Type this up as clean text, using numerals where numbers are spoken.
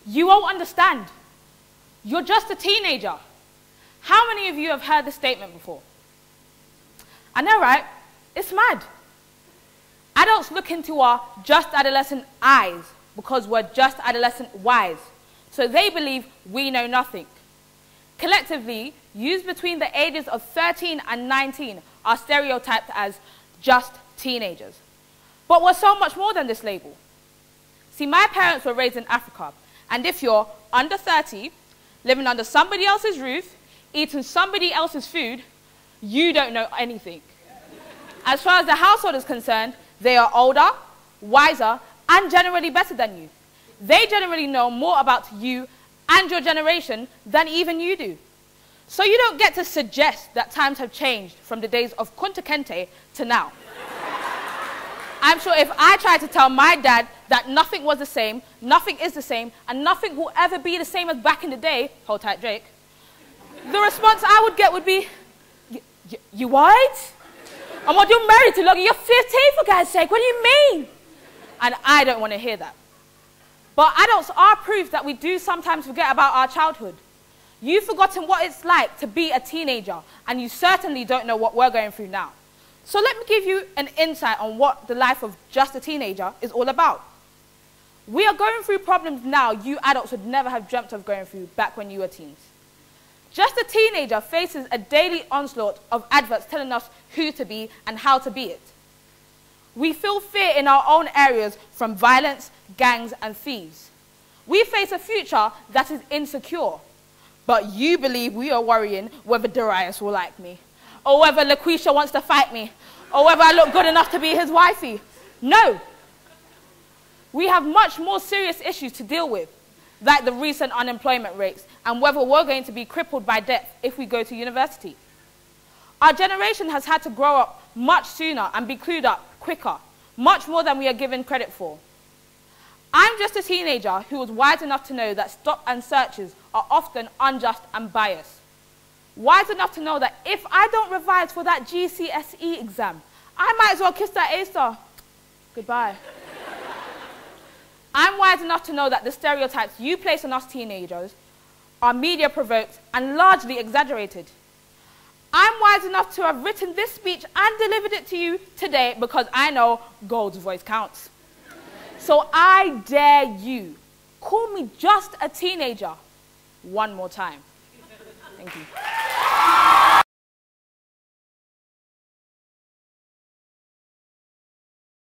You won't understand. You're just a teenager. How many of you have heard this statement before? I know, right? It's mad. Adults look into our just adolescent eyes because we're just adolescent wise. So they believe we know nothing. Collectively, youths between the ages of 13 and 19 are stereotyped as just teenagers. But we're so much more than this label. See, my parents were raised in Africa, and if you're under 30, living under somebody else's roof, eating somebody else's food, you don't know anything. As far as the household is concerned, they are older, wiser, and generally better than you. They generally know more about you and your generation than even you do. So you don't get to suggest that times have changed from the days of Kunta Kinte to now. I'm sure if I tried to tell my dad that nothing was the same, nothing is the same, and nothing will ever be the same as back in the day, hold tight Jake, the response I would get would be, you what? I'm not doing married to Logan, you're 15 for God's sake, what do you mean? And I don't want to hear that. But adults are proof that we do sometimes forget about our childhood. You've forgotten what it's like to be a teenager, and you certainly don't know what we're going through now. So let me give you an insight on what the life of just a teenager is all about. We are going through problems now you adults would never have dreamt of going through back when you were teens. Just a teenager faces a daily onslaught of adverts telling us who to be and how to be it. We feel fear in our own areas from violence, gangs, and thieves. We face a future that is insecure. But you believe we are worrying whether Darius will like me, or whether LaQuisha wants to fight me, or whether I look good enough to be his wifey. No. We have much more serious issues to deal with, like the recent unemployment rates and whether we're going to be crippled by debt if we go to university. Our generation has had to grow up much sooner and be clued up quicker, much more than we are given credit for. I'm just a teenager who was wise enough to know that stop and searches are often unjust and biased. Wise enough to know that if I don't revise for that GCSE exam, I might as well kiss that A-star. Goodbye. I'm wise enough to know that the stereotypes you place on us teenagers are media-provoked and largely exaggerated. I'm wise enough to have written this speech and delivered it to you today because I know Gold's voice counts. So I dare you, call me just a teenager one more time. Thank you.